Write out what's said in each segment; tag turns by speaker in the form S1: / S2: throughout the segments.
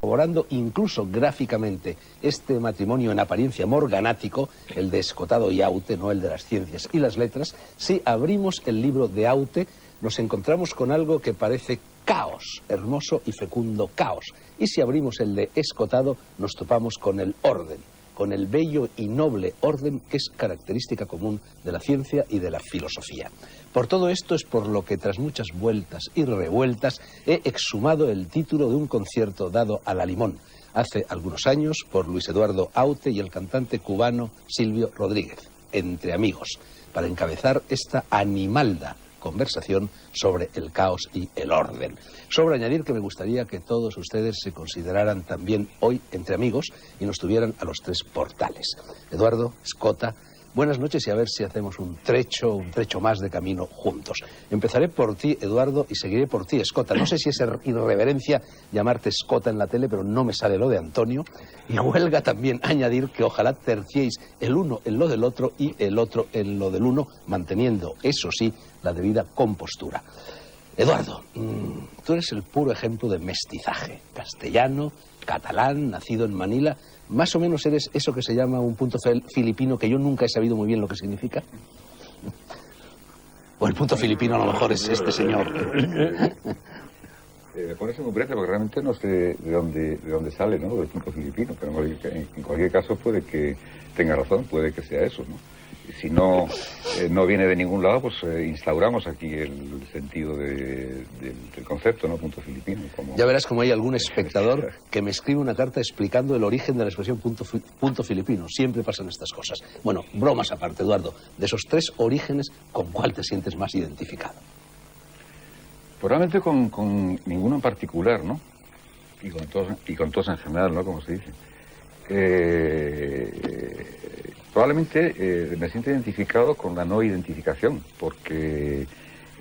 S1: corroborando incluso gráficamente este matrimonio en apariencia morganático, el de Escotado y Aute, no el de las ciencias y las letras. Si abrimos el libro de Aute, nos encontramos con algo que parece caos, hermoso y fecundo caos. Y si abrimos el de Escotado, nos topamos con el orden, con el bello y noble orden que es característica común de la ciencia y de la filosofía. Por todo esto es por lo que, tras muchas vueltas y revueltas, he exhumado el título de un concierto dado a la Limón hace algunos años por Luis Eduardo Aute y el cantante cubano Silvio Rodríguez, entre amigos, para encabezar esta animalda conversación sobre el caos y el orden. Sobra añadir que me gustaría que todos ustedes se consideraran también hoy entre amigos y nos tuvieran a los tres portales. Eduardo, Escota, buenas noches y a ver si hacemos un trecho más de camino juntos. Empezaré por ti, Eduardo, y seguiré por ti, Escota. No sé si es irreverencia llamarte Escota en la tele, pero no me sale lo de Antonio. Y huelga también añadir que ojalá terciéis el uno en lo del otro y el otro en lo del uno, manteniendo, eso sí, la debida compostura. Eduardo, tú eres el puro ejemplo de mestizaje. Castellano, catalán, nacido en Manila. Más o menos eres eso que se llama un punto filipino, que yo nunca he sabido muy bien lo que significa. O el punto filipino a lo mejor es este señor.
S2: Me pones en breve porque realmente no sé de dónde sale, ¿no?, del punto filipino, pero en cualquier caso puede que tenga razón, puede que sea eso, ¿no? Y si no viene de ningún lado, pues instauramos aquí el sentido del concepto, ¿no?, punto filipino.
S1: Ya verás como hay algún espectador que me escribe una carta explicando el origen de la expresión punto filipino. Siempre pasan estas cosas. Bueno, bromas aparte, Eduardo, de esos tres orígenes, ¿con cuál te sientes más identificado?
S2: Probablemente con ninguno en particular, ¿no? Y con todos en general, ¿no?, como se dice. Probablemente me siento identificado con la no identificación, porque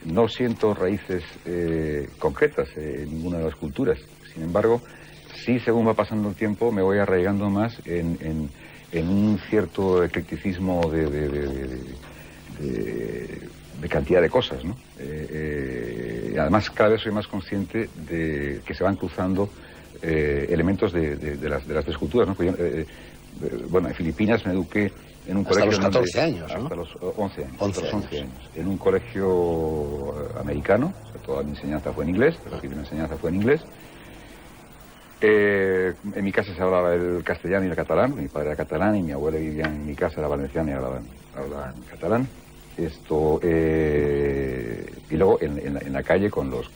S2: no siento raíces concretas en ninguna de las culturas. Sin embargo, sí, según va pasando el tiempo, me voy arraigando más en un cierto eclecticismo de cantidad de cosas, ¿no? Además, cada vez soy más consciente de que se van cruzando elementos de las tres culturas, ¿no? Bueno, en Filipinas me eduqué en un colegio...
S1: Hasta los 14 años, ¿no?
S2: Hasta los 11 años.
S1: 11
S2: años. En un colegio americano, o sea, toda mi enseñanza fue en inglés, pero la primera enseñanza fue en inglés. En mi casa se hablaba el castellano y el catalán. Mi padre era catalán y mi abuela vivía en mi casa, era valenciana y hablaba en catalán. Y luego en la calle con los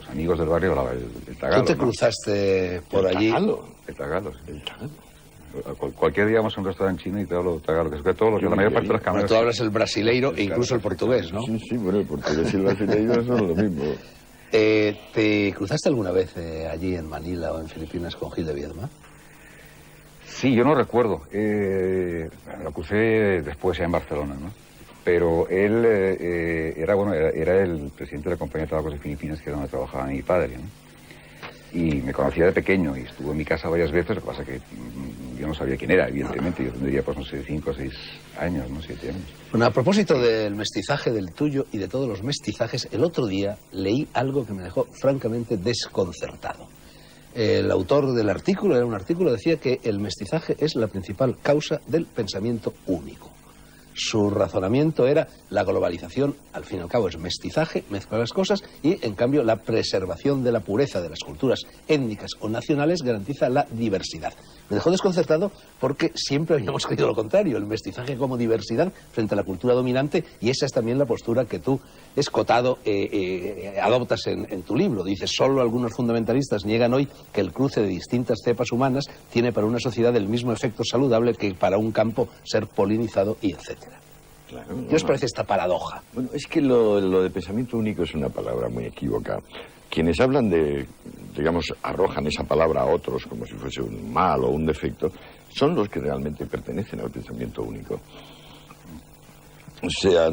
S2: amigos del barrio hablaba el tagalo.
S1: ¿Tú te cruzaste por allí?
S2: El tagalo. Cualquier día vamos a un restaurante chino y te hablo tagalo, que es que todos la mayor parte de las cámaras...
S1: Bueno, tú hablas el brasileiro e incluso el portugués, ¿no?
S3: Sí, bueno, el portugués y el brasileiro son lo mismo.
S1: ¿Te cruzaste alguna vez allí en Manila o en Filipinas con Gil de Viedma?
S2: Sí, yo no recuerdo. Lo crucé después ya en Barcelona, ¿no? Pero él era el presidente de la compañía de tabacos de Filipinas, que era donde trabajaba mi padre, ¿no? Y me conocía de pequeño y estuvo en mi casa varias veces. Lo que pasa es que yo no sabía quién era, evidentemente. Yo tendría, pues, no sé, 5 o 6 años, ¿no? 7 años.
S1: Bueno, a propósito del mestizaje, del tuyo y de todos los mestizajes, el otro día leí algo que me dejó francamente desconcertado. El autor del artículo, era un artículo, decía que el mestizaje es la principal causa del pensamiento único. Su razonamiento era la globalización, al fin y al cabo es mestizaje, mezcla las cosas, y en cambio la preservación de la pureza de las culturas étnicas o nacionales garantiza la diversidad. Me dejó desconcertado porque siempre habíamos creído lo contrario, el mestizaje como diversidad frente a la cultura dominante, y esa es también la postura que tú, Escotado, adoptas en tu libro. Dices, solo algunos fundamentalistas niegan hoy que el cruce de distintas cepas humanas tiene para una sociedad el mismo efecto saludable que para un campo ser polinizado y etcétera.
S3: Claro,
S1: ¿Qué os parece esta paradoja?
S3: Bueno, es que lo de pensamiento único es una palabra muy equívoca. Quienes hablan digamos, arrojan esa palabra a otros como si fuese un mal o un defecto, son los que realmente pertenecen al pensamiento único. O sea,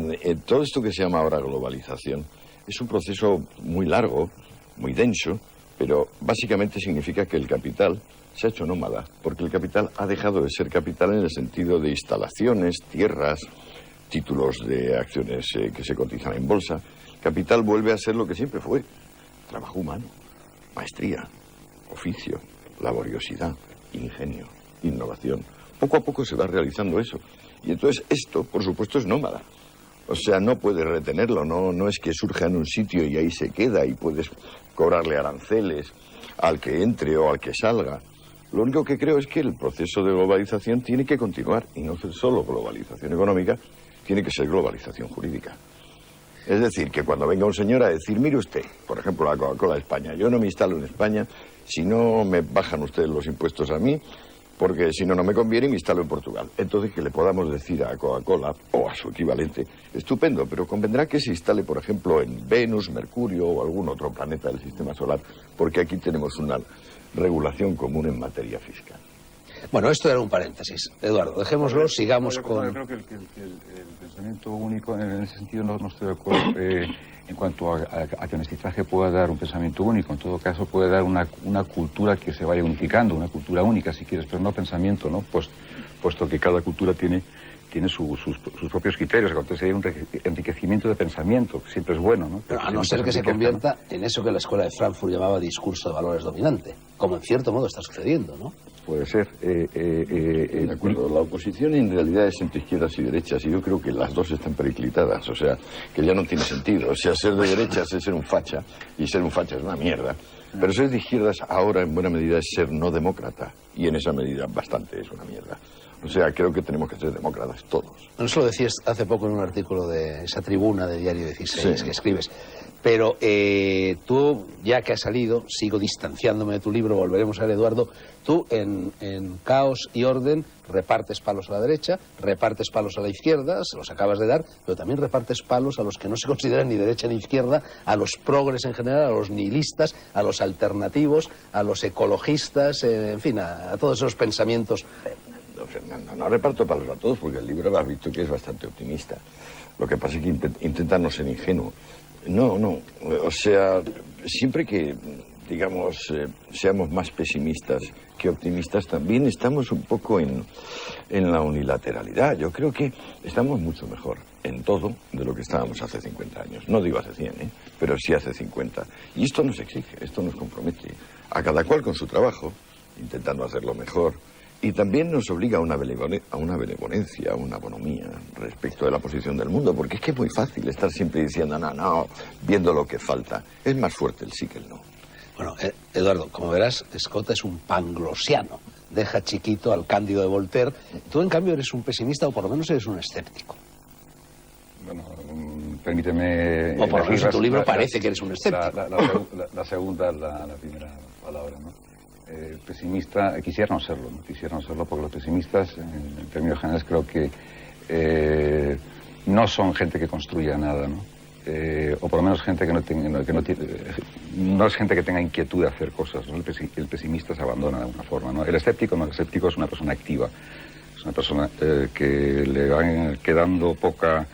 S3: todo esto que se llama ahora globalización es un proceso muy largo, muy denso, pero básicamente significa que el capital se ha hecho nómada, porque el capital ha dejado de ser capital en el sentido de instalaciones, tierras, títulos de acciones que se cotizan en bolsa. Capital vuelve a ser lo que siempre fue: trabajo humano, maestría, oficio, laboriosidad, ingenio, innovación. Poco a poco se va realizando eso. Y entonces esto, por supuesto, es nómada. O sea, no puedes retenerlo, no es que surja en un sitio y ahí se queda y puedes cobrarle aranceles al que entre o al que salga. Lo único que creo es que el proceso de globalización tiene que continuar, y no ser solo globalización económica, tiene que ser globalización jurídica. Es decir, que cuando venga un señor a decir, mire usted, por ejemplo, la Coca-Cola de España, yo no me instalo en España si no me bajan ustedes los impuestos a mí, porque si no, no me conviene y me instalo en Portugal. Entonces, que le podamos decir a Coca-Cola, o a su equivalente, estupendo, pero convendrá que se instale, por ejemplo, en Venus, Mercurio o algún otro planeta del sistema solar, porque aquí tenemos una regulación común en materia fiscal.
S1: Bueno, esto era un paréntesis. Eduardo, dejémoslo, sigamos con...
S2: Yo creo que el pensamiento único, en ese sentido, no estoy de acuerdo en cuanto a que el mestizaje pueda dar un pensamiento único. En todo caso, puede dar una cultura que se vaya unificando, una cultura única, si quieres, pero no pensamiento, ¿no? Puesto que cada cultura tiene sus propios criterios. Entonces hay un enriquecimiento de pensamiento, que siempre es bueno, ¿no?
S1: Pero a no ser que se convierta en eso que la Escuela de Frankfurt llamaba discurso de valores dominante, como en cierto modo está sucediendo, ¿no?
S2: Puede ser.
S3: De acuerdo, la oposición en realidad es entre izquierdas y derechas, y yo creo que las dos están periclitadas, o sea, que ya no tiene sentido. O sea, ser de derechas es ser un facha, y ser un facha es una mierda. Pero ser de izquierdas ahora en buena medida es ser no demócrata, y en esa medida bastante es una mierda. O sea, creo que tenemos que ser demócratas todos.
S1: Eso lo decías hace poco en un artículo de esa tribuna de Diario 16
S3: Sí.
S1: que escribes. Pero tú, ya que has salido, sigo distanciándome de tu libro, volveremos a ver, Eduardo, tú en Caos y Orden repartes palos a la derecha, repartes palos a la izquierda, se los acabas de dar, pero también repartes palos a los que no se consideran ni derecha ni izquierda, a los progres en general, a los nihilistas, a los alternativos, a los ecologistas, en fin, a todos esos pensamientos.
S3: Fernando, no reparto palos a todos porque el libro has visto que es bastante optimista. Lo que pasa es que intenta no ser ingenuo. No, o sea, siempre que, digamos, seamos más pesimistas que optimistas, también estamos un poco en la unilateralidad. Yo creo que estamos mucho mejor en todo de lo que estábamos hace 50 años. No digo hace 100, pero sí hace 50. Y esto nos exige, esto nos compromete a cada cual con su trabajo, intentando hacerlo mejor. Y también nos obliga a una benevolencia, a una bonomía respecto de la posición del mundo, porque es que es muy fácil estar siempre diciendo, no, viendo lo que falta. Es más fuerte el sí que el no.
S1: Bueno, Eduardo, como verás, Scott es un panglosiano. Deja chiquito al Cándido de Voltaire. Tú, en cambio, eres un pesimista, o por lo menos eres un escéptico.
S2: Bueno, permíteme...
S1: O por lo menos en tu libro parece que eres un escéptico.
S2: La segunda, la primera palabra, ¿no? Pesimista, quisiera no serlo porque los pesimistas, en términos generales, creo que no son gente que construya nada, ¿no? O por lo menos gente que no es gente que tenga inquietud de hacer cosas, ¿no? El pesimista se abandona de alguna forma, ¿no? El escéptico es una persona activa, es una persona que le van quedando poca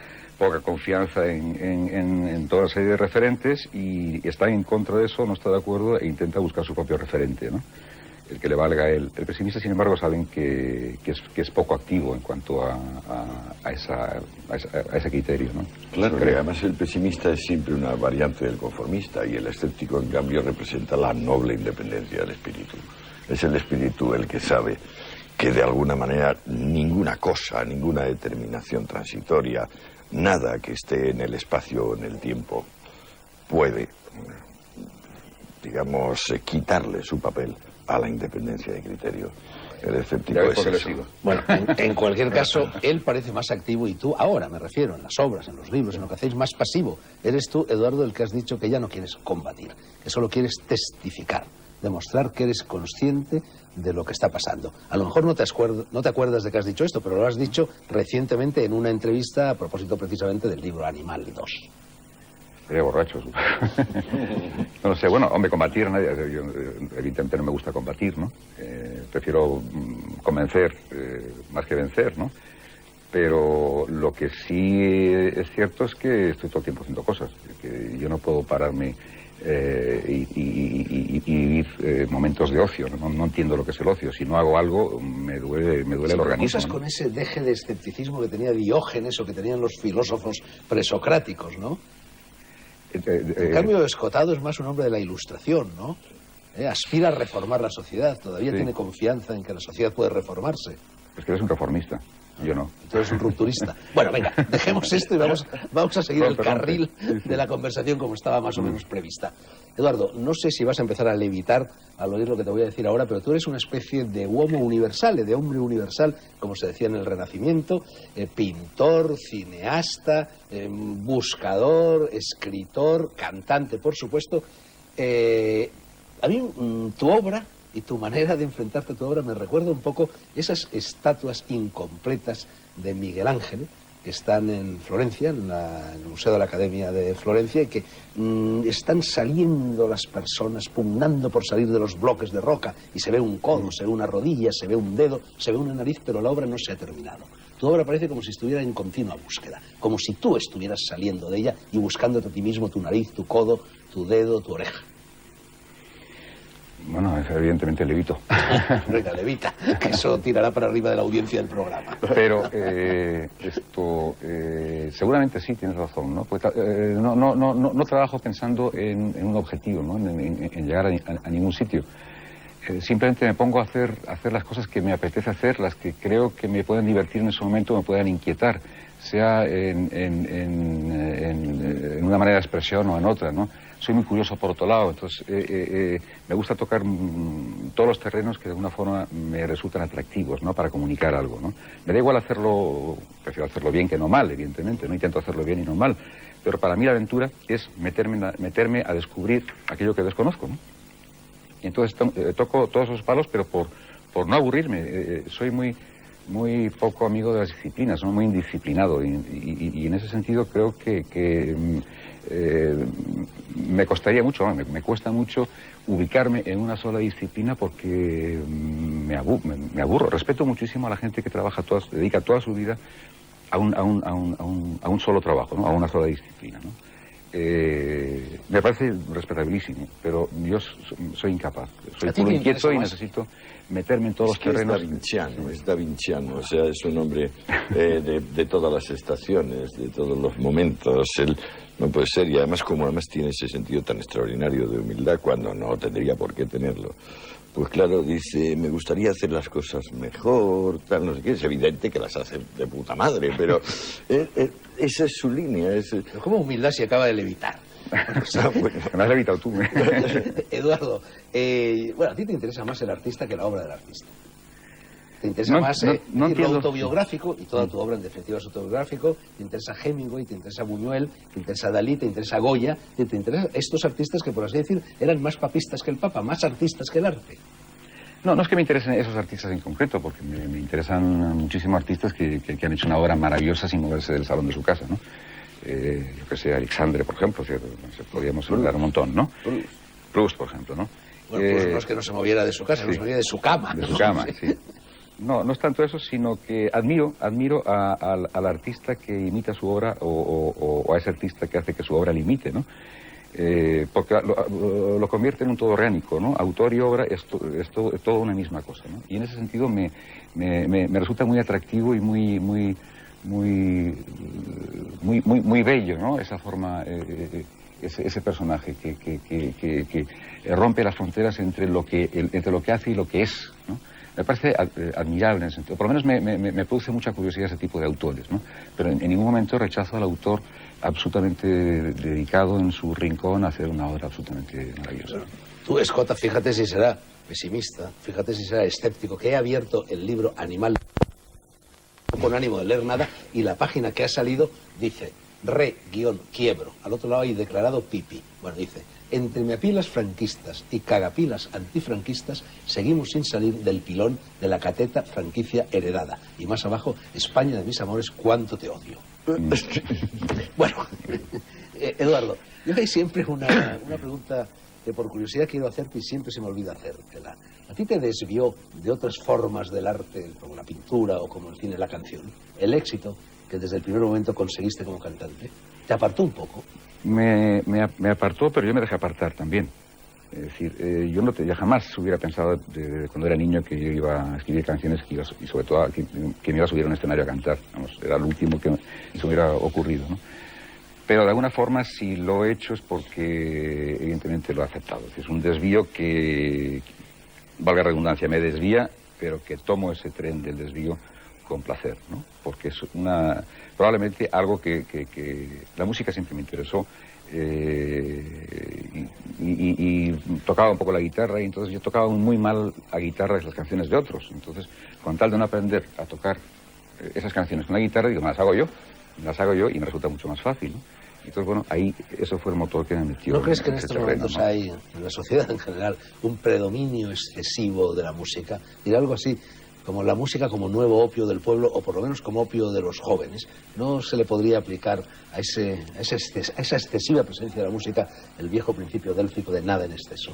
S2: confianza en toda una serie de referentes y está en contra de eso, no está de acuerdo e intenta buscar su propio referente, ¿no? El que le valga a él. El pesimista, sin embargo, saben que es poco activo en cuanto a ese criterio, ¿no?
S3: Claro, que además el pesimista es siempre una variante del conformista y el escéptico, en cambio, representa la noble independencia del espíritu. Es el espíritu el que sabe que de alguna manera ninguna cosa, ninguna determinación transitoria, nada que esté en el espacio o en el tiempo puede, digamos, quitarle su papel a la independencia de criterio. El escéptico es eso.
S1: Bueno, en cualquier caso, él parece más activo y tú, ahora me refiero, en las obras, en los libros, en lo que hacéis, más pasivo. Eres tú, Eduardo, el que has dicho que ya no quieres combatir, que solo quieres testificar, demostrar que eres consciente de lo que está pasando. A lo mejor no te acuerdas de que has dicho esto, pero lo has dicho recientemente en una entrevista a propósito precisamente del libro Animal 2.
S2: Sería borracho. No sé, bueno, hombre, combatir, nadie, yo evidentemente no me gusta combatir, ¿no? Prefiero convencer más que vencer, ¿no? Pero lo que sí es cierto es que estoy todo el tiempo haciendo cosas, que yo no puedo pararme y vivir momentos de ocio, ¿no? No entiendo lo que es el ocio. Si no hago algo, me duele el organismo, ¿no?
S1: Con ese deje de escepticismo que tenía Diógenes o que tenían los filósofos presocráticos, ¿no? En cambio, Escotado es más un hombre de la Ilustración, ¿no? aspira a reformar la sociedad, todavía tiene confianza en que la sociedad puede reformarse.
S2: Es que eres un reformista, yo no.
S1: Tú eres un rupturista. Bueno, venga, dejemos esto y vamos a seguir el carril de la conversación como estaba más o menos prevista. Eduardo, no sé si vas a empezar a levitar al oír lo que te voy a decir ahora, pero tú eres una especie de uomo universale, de hombre universal, como se decía en el Renacimiento, pintor, cineasta, buscador, escritor, cantante, por supuesto. A mí tu obra y tu manera de enfrentarte a tu obra me recuerda un poco esas estatuas incompletas de Miguel Ángel que están en Florencia, en el Museo de la Academia de Florencia, y que están saliendo las personas, pugnando por salir de los bloques de roca, y se ve un codo, se ve una rodilla, se ve un dedo, se ve una nariz, pero la obra no se ha terminado. Tu obra parece como si estuviera en continua búsqueda, como si tú estuvieras saliendo de ella y buscándote a ti mismo tu nariz, tu codo, tu dedo, tu oreja.
S2: Bueno, es evidentemente levito.
S1: Venga, levita, que eso tirará para arriba de la audiencia del programa.
S2: Pero seguramente sí tienes razón, ¿no? Pues, no trabajo pensando en un objetivo, ¿no? En llegar a ningún sitio. Simplemente me pongo a hacer las cosas que me apetece hacer, las que creo que me pueden divertir en ese momento, me puedan inquietar, sea en una manera de expresión o en otra, ¿no? Soy muy curioso por otro lado, entonces me gusta tocar todos los terrenos que de alguna forma me resultan atractivos, ¿no? Para comunicar algo, ¿no? Me da igual prefiero hacerlo bien que no mal, evidentemente, no intento hacerlo bien y no mal, pero para mí la aventura es meterme a descubrir aquello que desconozco, ¿no? Y entonces toco todos esos palos, pero por no aburrirme. Soy muy poco amigo de las disciplinas, soy muy indisciplinado y en ese sentido creo que me costaría mucho, me cuesta mucho ubicarme en una sola disciplina porque me aburro. Respeto muchísimo a la gente que dedica toda su vida a un solo trabajo, ¿no? A una sola disciplina, ¿no? Me parece respetabilísimo, pero yo soy incapaz. Soy puro inquieto y necesito meterme en todos los terrenos.
S3: Es Da Vinciano, o sea, es un hombre de todas las estaciones, de todos los momentos. Él no puede ser, y además tiene ese sentido tan extraordinario de humildad cuando no tendría por qué tenerlo. Pues claro, dice, me gustaría hacer las cosas mejor, tal, no sé qué. Es evidente que las hace de puta madre, pero esa es su línea.
S1: Pero ¿cómo humildad si acaba de levitar?
S2: Me has levitado tú.
S1: Eduardo, bueno, a ti te interesa más el artista que la obra del artista. Te interesa más lo autobiográfico, y toda tu obra en definitiva es autobiográfico. Te interesa Hemingway, te interesa Buñuel, te interesa Dalí, te interesa Goya, te interesan estos artistas que, por así decir, eran más papistas que el Papa, más artistas que el arte.
S2: No es que me interesen esos artistas en concreto, porque me interesan muchísimos artistas que han hecho una obra maravillosa sin moverse del salón de su casa, ¿no? Yo que sé, Alexandre, por ejemplo, podríamos hablar un montón, ¿no? Proust, por ejemplo, ¿no?
S1: Bueno, pues no es que no se moviera de su casa, no se moviera de su cama.
S2: De su cama, sí. No es tanto eso, sino que admiro al artista que imita su obra o a ese artista que hace que su obra le imite, ¿no? Porque lo convierte en un todo orgánico, ¿no? Autor y obra es todo una misma cosa, ¿no? Y en ese sentido me resulta muy atractivo y muy bello, ¿no? Esa forma, ese personaje que rompe las fronteras entre lo que hace y lo que es, ¿no? Me parece admirable en ese sentido. Por lo menos me produce mucha curiosidad ese tipo de autores, ¿no? Pero en ningún momento rechazo al autor absolutamente dedicado en su rincón a hacer una obra absolutamente maravillosa.
S1: Tú, Escota, fíjate si será pesimista, fíjate si será escéptico, que he abierto el libro Animal con ánimo de leer nada, y la página que ha salido dice re-quiebro. Al otro lado hay declarado pipi. Bueno, dice, entre meapilas franquistas y cagapilas antifranquistas seguimos sin salir del pilón de la cateta franquicia heredada. Y más abajo, España de mis amores, cuánto te odio. Bueno, Eduardo, yo hay siempre una pregunta que por curiosidad quiero hacerte y siempre se me olvida hacértela. ¿A ti te desvió de otras formas del arte, como la pintura o como el cine, la canción, el éxito que desde el primer momento conseguiste como cantante? ¿Te apartó un poco?
S2: Me apartó, pero yo me dejé apartar también. Es decir, yo jamás hubiera pensado de cuando era niño que yo iba a escribir canciones y sobre todo que me iba a subir a un escenario a cantar. Vamos, era lo último que se me hubiera ocurrido, ¿no? Pero de alguna forma, si lo he hecho es porque evidentemente lo he aceptado. Es un desvío que, valga la redundancia, me desvía, pero que tomo ese tren del desvío con placer, ¿no? Porque es probablemente algo que la música siempre me interesó, y tocaba un poco la guitarra, y entonces yo tocaba muy mal a guitarra las canciones de otros. Entonces, con tal de no aprender a tocar esas canciones con la guitarra, digo, me las hago yo y me resulta mucho más fácil, ¿no? Entonces, bueno, ahí eso fue el motor que me metió.
S1: ¿No crees que en estos momentos,
S2: ¿no?,
S1: hay, en la sociedad en general, un predominio excesivo de la música? Y algo así como la música como nuevo opio del pueblo, o por lo menos como opio de los jóvenes. ¿No se le podría aplicar a esa excesiva presencia de la música el viejo principio délfico de nada en exceso?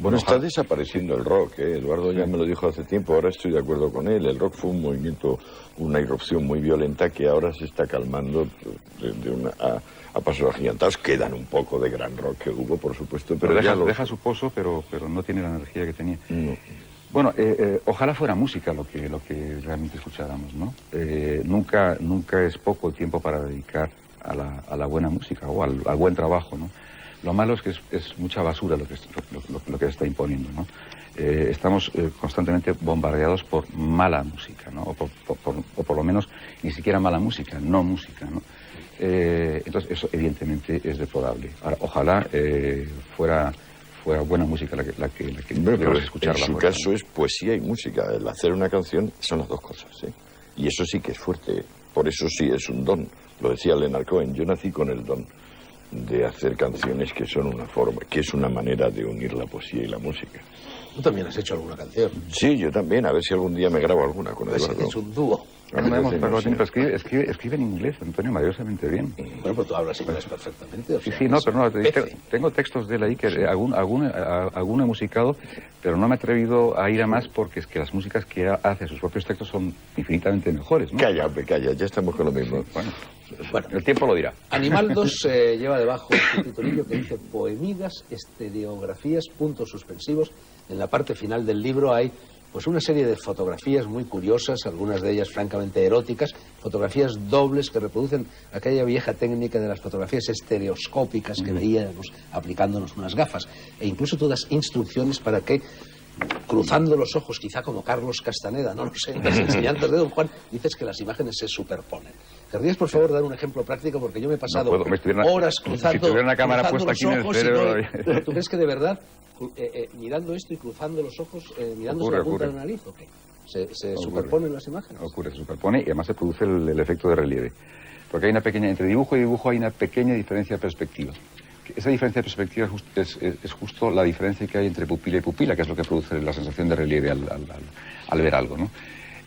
S3: Bueno, está desapareciendo el rock, ¿eh? Eduardo ya me lo dijo hace tiempo, ahora estoy de acuerdo con él. El rock fue un movimiento, una irrupción muy violenta que ahora se está calmando a pasos agigantados. Quedan un poco de gran rock que hubo, por supuesto, pero
S2: deja su pozo, pero no tiene la energía que tenía.
S3: No.
S2: Bueno, ojalá fuera música lo que realmente escucháramos, ¿no? Nunca es poco tiempo para dedicar a la buena música o al buen trabajo, ¿no? Lo malo es que es mucha basura lo que se está imponiendo, ¿no? Estamos constantemente bombardeados por mala música, ¿no? O por lo menos ni siquiera mala música, no música, ¿no? Entonces eso evidentemente es deplorable. Ahora, ojalá fuera buena música la que
S3: pero
S2: escucharla.
S3: En su caso es poesía y música. El hacer una canción son las dos cosas, ¿eh? Y eso sí que es fuerte. Por eso sí es un don. Lo decía Leonard Cohen. Yo nací con el don de hacer canciones que son una forma, que es una manera de unir la poesía y la música.
S1: ¿Tú también has hecho alguna canción?
S3: Sí, yo también. A ver si algún día me grabo alguna con Eduardo.
S1: Es un dúo.
S2: Escribe en inglés, Antonio, maravillosamente bien.
S1: Bueno, pero tú hablas inglés perfectamente. O sea,
S2: Sí, no, pero no, tengo textos de él ahí que alguno he musicado, pero no me he atrevido a ir a más porque es que las músicas que hace sus propios textos son infinitamente mejores, ¿no?
S3: Calla, ya estamos con lo mismo.
S2: Bueno, el tiempo lo dirá.
S1: Animal 2 lleva debajo un titulillo que dice Poemigas, estereografías, puntos suspensivos. En la parte final del libro hay pues una serie de fotografías muy curiosas, algunas de ellas francamente eróticas, fotografías dobles que reproducen aquella vieja técnica de las fotografías estereoscópicas que veíamos aplicándonos unas gafas, e incluso todas instrucciones para que, cruzando los ojos, quizá como Carlos Castaneda, no lo sé, en las enseñanzas de Don Juan, dices que las imágenes se superponen. ¿Querrías, por favor, dar un ejemplo práctico? Porque yo me he pasado horas cruzando,
S2: si tuviera una cámara puesta
S1: los
S2: aquí en el
S1: ojos
S2: cerebro.
S1: ¿Tú crees que de verdad, mirando esto y cruzando los ojos, mirándose la punta de la nariz, o qué? ¿Se superponen las imágenes?
S2: Se superpone y además se produce el efecto de relieve. Porque hay una pequeña, entre dibujo y dibujo hay una pequeña diferencia de perspectiva. Esa diferencia de perspectiva es justo la diferencia que hay entre pupila y pupila, que es lo que produce la sensación de relieve al ver algo, ¿no?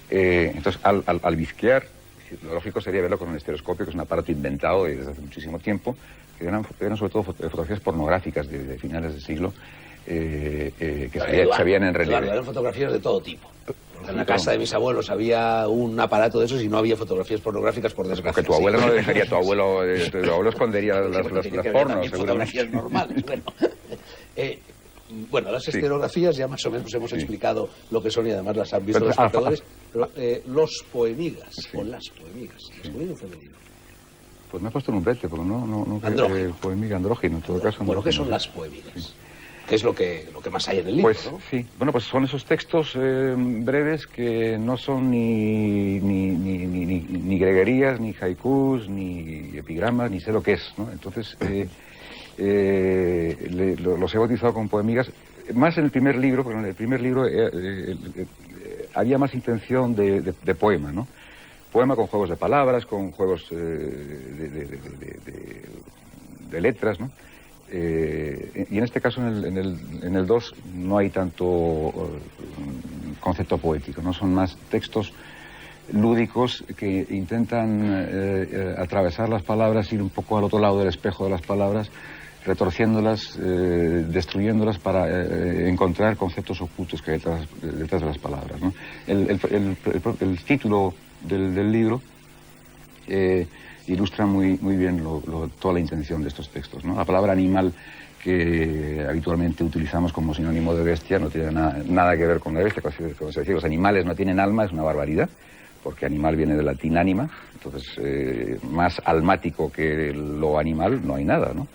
S2: Entonces, al visquear, lo lógico sería verlo con un estereoscopio, que es un aparato inventado desde hace muchísimo tiempo, que eran sobre todo fotografías pornográficas de finales del siglo, que se veían en relieve.
S1: Claro, eran fotografías de todo tipo. En la casa de mis abuelos había un aparato de esos y no había fotografías pornográficas, por desgracia.
S2: Porque tu abuelo no le dejaría, tu abuelo escondería las pornos,
S1: fotografías normales, bueno, las estereografías ya más o menos hemos explicado lo que son y además las han visto los espectadores. Pero los poemigas, o las poemigas, ¿masculino o femenino?
S2: Pues me ha puesto en un brete, porque no
S1: andrógino.
S2: Poemiga andrógino, en todo caso.
S1: Bueno, ¿qué son las poemigas? Sí. ¿Qué es lo que más hay en el libro?
S2: Pues
S1: ¿no?
S2: sí, bueno, pues son esos textos breves que no son ni greguerías, ni haikus, ni epigramas, ni sé lo que es, ¿no? Entonces, los he bautizado como poemigas, más en el primer libro, porque en el primer libro había más intención de poema, ¿no? Poema con juegos de palabras, con juegos de letras, ¿no? Y en este caso, en el 2, no hay tanto concepto poético, ¿no? Son más textos lúdicos que intentan atravesar las palabras, ir un poco al otro lado del espejo de las palabras, retorciéndolas, destruyéndolas para encontrar conceptos ocultos que hay detrás de las palabras, ¿no? El título del libro ilustra muy bien toda la intención de estos textos, ¿no? La palabra animal, que habitualmente utilizamos como sinónimo de bestia, no tiene nada que ver con la bestia. Como se decía, los animales no tienen alma, es una barbaridad. porque animal viene del latín anima, entonces más almático que lo animal no hay nada, ¿no?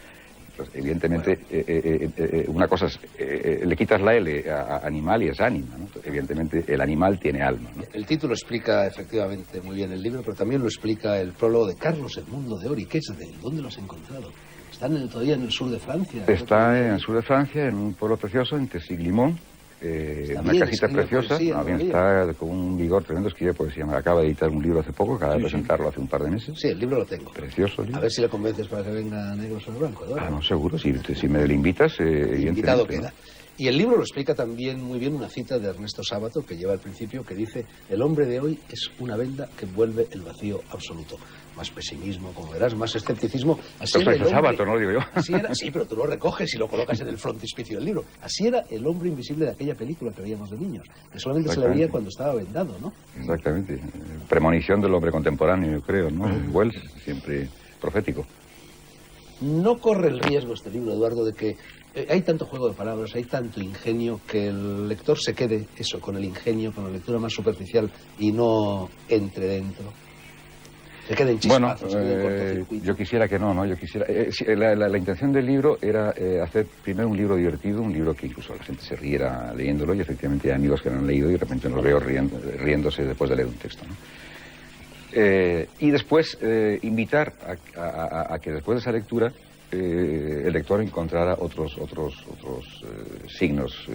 S2: Pues, evidentemente, una cosa es, le quitas la L a animal y es ánima, ¿no? Evidentemente, el animal tiene alma, ¿no?
S1: El título explica efectivamente muy bien el libro, pero también lo explica el prólogo de Carlos Edmundo de Ori. ¿Qué es de él? ¿Dónde lo has encontrado? ¿Está todavía en el sur de Francia?
S2: Está en el sur de Francia, en un pueblo precioso, en Tessiglimont. Una casita preciosa,
S1: poesía,
S2: bien está con un vigor tremendo, escribe poesía. Me acaba de editar un libro hace poco, acaba de presentarlo hace un par de meses.
S1: Sí, el libro lo tengo.
S2: Precioso libro.
S1: A ver si le convences para que venga negro sobre blanco, Eduardo.
S2: Ah, no, seguro, si me lo invitas, evidentemente.
S1: Invitado queda.
S2: ¿No?
S1: Y el libro lo explica también muy bien una cita de Ernesto Sábato, que lleva al principio, que dice: el hombre de hoy es una venda que envuelve el vacío absoluto. Más pesimismo, como verás, más escepticismo. Así era el hombre...
S2: Sábato, no lo digo yo.
S1: Así era, sí, pero tú lo recoges y lo colocas en el frontispicio del libro. Así era el hombre invisible de aquella película que veíamos de niños, que solamente se le veía cuando estaba vendado, ¿no?
S2: Exactamente. Premonición del hombre contemporáneo, yo creo, ¿no? Wells, siempre profético.
S1: No corre el riesgo este libro, Eduardo, de que hay tanto juego de palabras, hay tanto ingenio, que el lector se quede eso, con el ingenio, con la lectura más superficial y no entre dentro. Se quede en chispazos, se quede en cortocircuito.
S2: Yo quisiera que no, yo quisiera... la intención del libro era hacer primero un libro divertido, un libro que incluso la gente se riera leyéndolo, y efectivamente hay amigos que lo han leído y de repente los veo riéndose después de leer un texto, ¿no? Y después invitar a que después de esa lectura el lector encontrara otros signos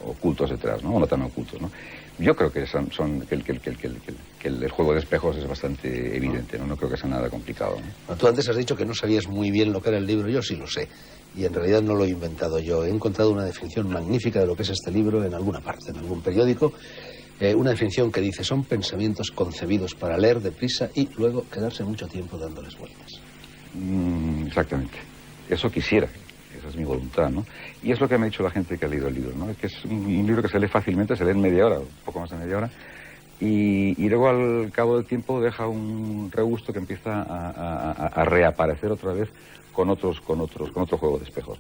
S2: ocultos detrás, ¿no? O no tan ocultos, ¿no? Yo creo que que el juego de espejos es bastante evidente, ¿no? No creo que sea nada complicado, ¿no?
S1: Tú antes has dicho que no sabías muy bien lo que era el libro. Yo sí lo sé, y en realidad no lo he inventado yo. He encontrado una definición magnífica de lo que es este libro en alguna parte, en algún periódico. Una definición que dice: son pensamientos concebidos para leer deprisa y luego quedarse mucho tiempo dándoles vueltas.
S2: Exactamente. Eso quisiera. Esa es mi voluntad, ¿no? Y es lo que me ha dicho la gente que ha leído el libro, ¿no? Es que es un libro que se lee fácilmente, se lee en media hora, un poco más de media hora, y luego al cabo del tiempo deja un regusto que empieza a reaparecer otra vez con otro juego de espejos.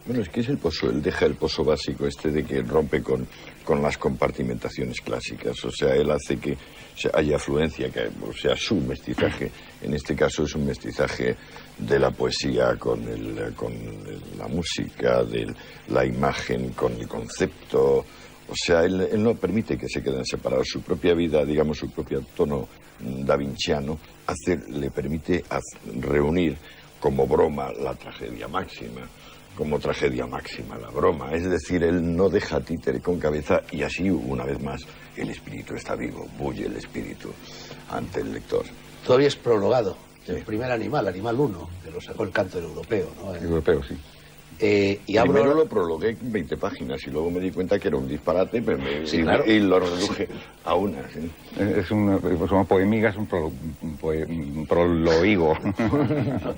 S3: Bueno, es que es el pozo, él deja el pozo básico de que rompe con las compartimentaciones clásicas. O sea, él hace que haya afluencia, o sea, su mestizaje. En este caso es un mestizaje de la poesía con la música, de la imagen con el concepto. O sea, él no permite que se queden separados. Su propia vida, digamos, su propio tono davinciano, le permite reunir como broma la tragedia máxima, como tragedia máxima la broma. Es decir, él no deja títere con cabeza, y así, una vez más, el espíritu está vivo, bulle el espíritu ante el lector.
S1: Tú habías prologado el
S3: Sí.
S1: primer animal 1, que lo sacó el Canto del Europeo, ¿no?
S2: Europeo, sí.
S1: Y abro...
S3: Primero lo prologué en 20 páginas y luego me di cuenta que era un disparate, pero
S1: Sí, claro.
S3: y lo reduje a una. ¿Sí?
S2: Es una poemiga, es un proloigo.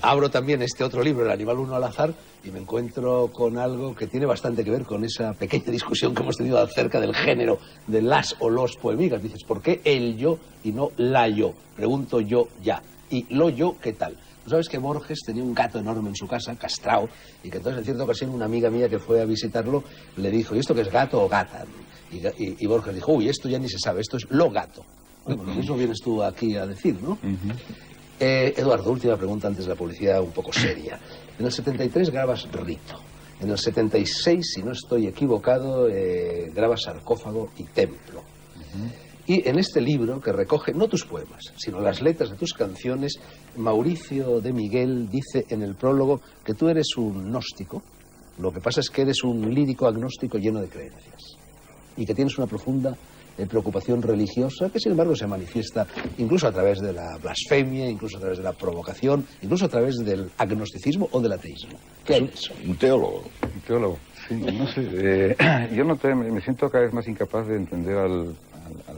S1: Abro también este otro libro, El animal 1 al azar, y me encuentro con algo que tiene bastante que ver con esa pequeña discusión que hemos tenido acerca del género de las o los poemigas. Dices, ¿por qué el yo y no la yo? Pregunto yo ya. ¿Y lo yo qué tal? Tú sabes que Borges tenía un gato enorme en su casa, castrado, y que entonces en cierta ocasión una amiga mía que fue a visitarlo le dijo: ¿y esto qué es, gato o gata? Y Borges dijo: uy, esto ya ni se sabe, esto es lo gato. Bueno, pues eso vienes tú aquí a decir, ¿no? Eduardo, última pregunta antes de la publicidad, un poco seria. En el 73 grabas Rito. En el 76, si no estoy equivocado, grabas Sarcófago y Templo. Y en este libro, que recoge no tus poemas, sino las letras de tus canciones, Mauricio de Miguel dice en el prólogo que tú eres un gnóstico. Lo que pasa es que eres un lírico agnóstico lleno de creencias. Y que tienes una profunda preocupación religiosa, que sin embargo se manifiesta incluso a través de la blasfemia, incluso a través de la provocación, incluso a través del agnosticismo o del ateísmo. ¿Qué hay de eso?
S3: Un teólogo.
S2: Un teólogo, sí, no sé. Yo me siento cada vez más incapaz de entender al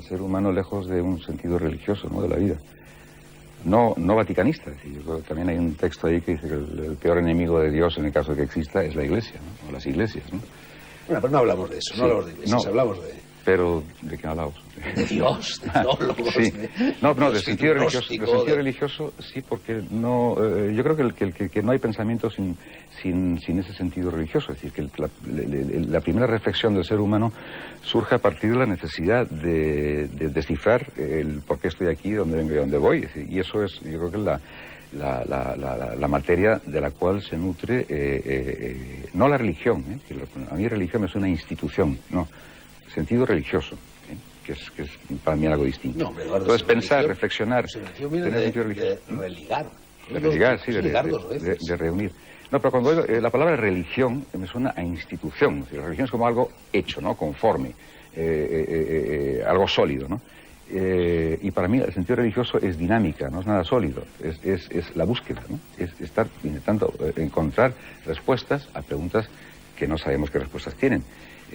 S2: ser humano lejos de un sentido religioso, ¿no?, de la vida. No vaticanista. Yo creo que también hay un texto ahí que dice que el peor enemigo de Dios, en el caso de que exista, es la Iglesia, ¿no? O las iglesias, ¿no?
S1: Bueno, pero no hablamos de eso, no hablamos de iglesias, hablamos
S2: Pero, ¿de qué hablamos?
S1: De Dios, de teólogos,
S2: sí. No, de sentido
S1: religioso,
S2: sí, porque no, yo creo que no hay pensamiento sin ese sentido religioso. Es decir, que la primera reflexión del ser humano surge a partir de la necesidad de descifrar el por qué estoy aquí, dónde vengo y dónde voy. Es decir, y eso es, yo creo que la materia de la cual se nutre, no la religión, que a mí religión es una institución, no, sentido religioso, que es para mí algo distinto.
S1: No, hombre, Eduardo,
S2: entonces pensar, reflexionar,
S1: tener sentido religioso. De religar,
S2: de reunir. No, pero cuando oigo, la palabra religión me suena a institución. La religión es como algo hecho, ¿no? Conforme, algo sólido, ¿no? Y para mí el sentido religioso es dinámica, no es nada sólido, es la búsqueda, ¿no? Es estar intentando encontrar respuestas a preguntas que no sabemos qué respuestas tienen.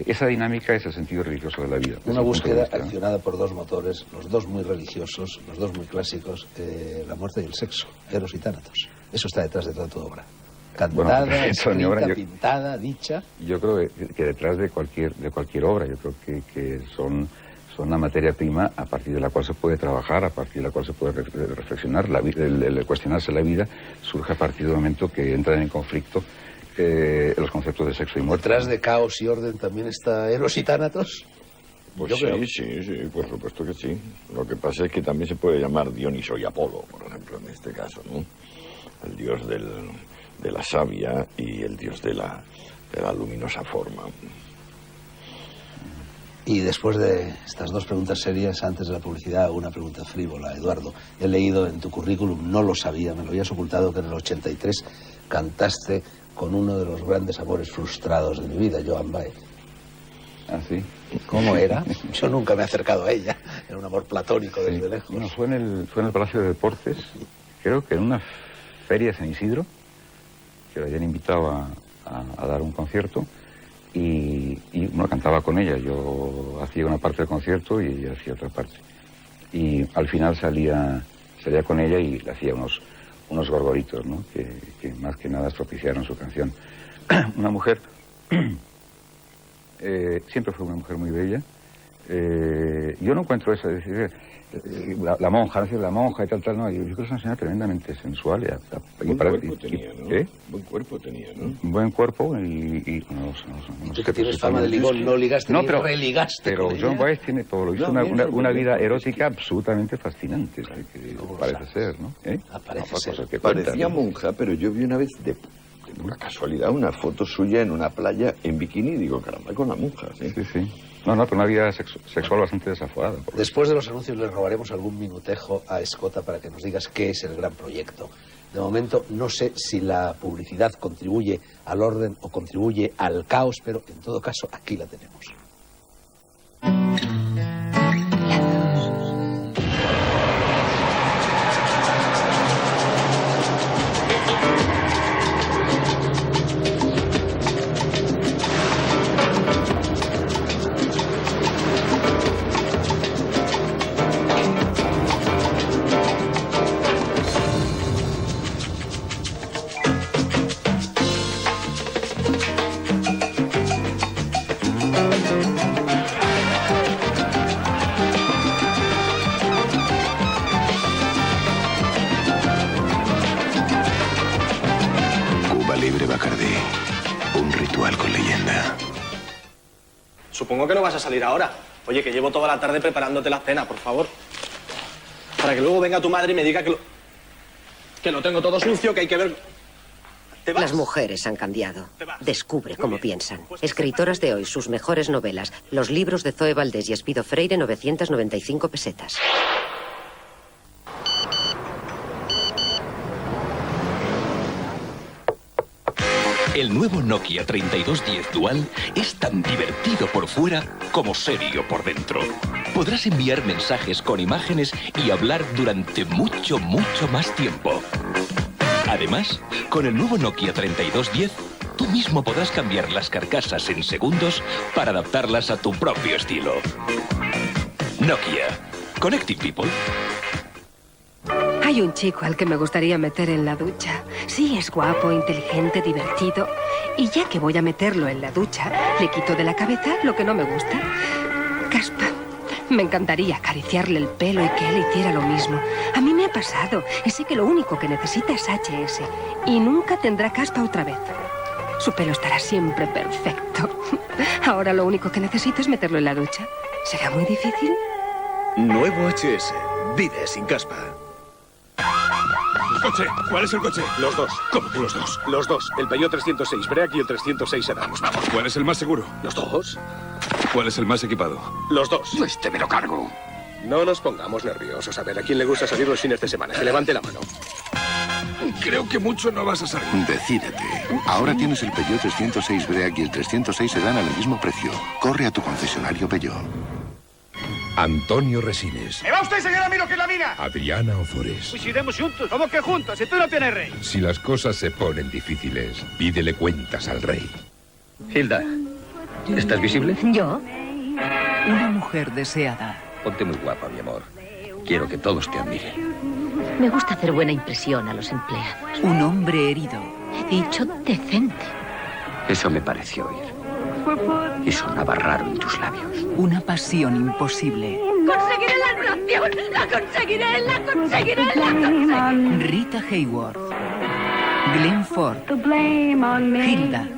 S2: Esa dinámica es el sentido religioso de la vida.
S1: Una búsqueda accionada por dos motores, los dos muy religiosos, los dos muy clásicos, la muerte y el sexo, Eros y Tánatos. Eso está detrás de toda tu obra. Cantada, escrita, pintada, dicha.
S2: Yo creo que detrás de cualquier obra, yo creo que son la materia prima a partir de la cual se puede trabajar, a partir de la cual se puede reflexionar. El cuestionarse la vida surge a partir del momento que entran en conflicto los conceptos de sexo y muerte.
S1: ¿Detrás de caos y orden también está Eros y Tánatos?
S3: Pues sí, por supuesto que sí. Lo que pasa es que también se puede llamar Dioniso y Apolo, por ejemplo, en este caso, ¿no? El dios de la savia y el dios de la luminosa forma.
S1: Y después de estas dos preguntas serias, antes de la publicidad, una pregunta frívola, Eduardo. He leído en tu currículum, no lo sabía, me lo habías ocultado, que en el 83 cantaste con uno de los grandes amores frustrados de mi vida, Joan Baez.
S2: ¿Ah, sí?
S1: ¿Cómo era? Yo nunca me he acercado a ella. Era un amor platónico desde lejos.
S2: Bueno, fue en el Palacio de Deportes, creo que en una feria de San Isidro, que le habían invitado a dar un concierto, y uno cantaba con ella. Yo hacía una parte del concierto y ella hacía otra parte. Y al final salía con ella y le hacía unos gorgoritos, ¿no? Que más que nada propiciaron su canción. Una mujer, siempre fue una mujer muy bella. Yo no encuentro esa, la monja, no sé, la monja y tal, no. Yo creo que es una señora tremendamente sensual.
S3: Buen cuerpo tenía, ¿no?
S2: ¿Eh?
S3: Buen cuerpo tenía, ¿no?
S2: Buen cuerpo y
S1: tú que tienes fama de ligón, no ligaste,
S2: no,
S1: ni
S2: pero
S1: religaste.
S2: Pero Joan Baez tiene, por lo visto, una vida erótica absolutamente fascinante, parece ser, ¿no?
S3: Parecía monja, pero yo vi una vez de una casualidad una foto suya en una playa en bikini y digo, caramba, con la monja, ¿sí?
S2: Sí. No, pero una vida sexual bastante desaforada.
S1: Después de los anuncios le robaremos algún minutejo a Escota para que nos digas qué es el gran proyecto. De momento no sé si la publicidad contribuye al orden o contribuye al caos, pero en todo caso aquí la tenemos.
S4: Supongo que no vas a salir ahora. Oye, que llevo toda la tarde preparándote la cena, por favor. Para que luego venga tu madre y me diga que lo tengo todo sucio, que hay que ver...
S5: Las mujeres han cambiado. Descubre cómo piensan. Escritoras de hoy, sus mejores novelas. Los libros de Zoe Valdés y Espido Freire, 995 pesetas.
S6: El nuevo Nokia 3210 Dual es tan divertido por fuera como serio por dentro. Podrás enviar mensajes con imágenes y hablar durante mucho más tiempo. Además, con el nuevo Nokia 3210, tú mismo podrás cambiar las carcasas en segundos para adaptarlas a tu propio estilo. Nokia. Connecting People.
S7: Hay un chico al que me gustaría meter en la ducha. Sí, es guapo, inteligente, divertido. Y ya que voy a meterlo en la ducha, le quito de la cabeza lo que no me gusta. Caspa, me encantaría acariciarle el pelo y que él hiciera lo mismo. A mí me ha pasado y sé que lo único que necesita es HS. Y nunca tendrá caspa otra vez. Su pelo estará siempre perfecto. Ahora lo único que necesito es meterlo en la ducha. ¿Será muy difícil?
S8: Nuevo HS. Vive sin caspa.
S9: ¿Coche? ¿Cuál es el coche?
S8: Los dos.
S9: ¿Cómo que los dos?
S8: Los dos. El Peugeot 306 Break y el 306 Sedan.
S9: Vamos. ¿Cuál es el más seguro?
S8: ¿Los dos?
S9: ¿Cuál es el más equipado?
S8: Los dos.
S2: Este me lo cargo.
S8: No nos pongamos nerviosos. A ver, ¿a quién le gusta salir los fines de semana? Que levante la mano.
S9: Creo que mucho no vas a salir.
S10: Decídete. Ahora tienes el Peugeot 306 Break y el 306 Sedan al mismo precio. Corre a tu concesionario Peugeot.
S11: Antonio Resines.
S12: ¿Me va usted a enseñar a mí lo que es la mina?
S11: Adriana Ozores.
S12: Pues iremos juntos. ¿Cómo que juntos? Si tú no tienes rey.
S11: Si las cosas se ponen difíciles, pídele cuentas al rey.
S6: Hilda, ¿estás visible?
S13: ¿Yo? Una mujer deseada.
S6: Ponte muy guapa, mi amor. Quiero que todos te admiren.
S13: Me gusta hacer buena impresión a los empleados. Un hombre herido. He dicho decente.
S6: Eso me pareció oír. Y sonaba raro en tus labios.
S13: Una pasión imposible.
S14: ¡Conseguiré la anulación! ¡La conseguiré! ¡La conseguiré! ¡La conseguiré!
S13: Rita Hayworth. Glenn Ford. Hilda.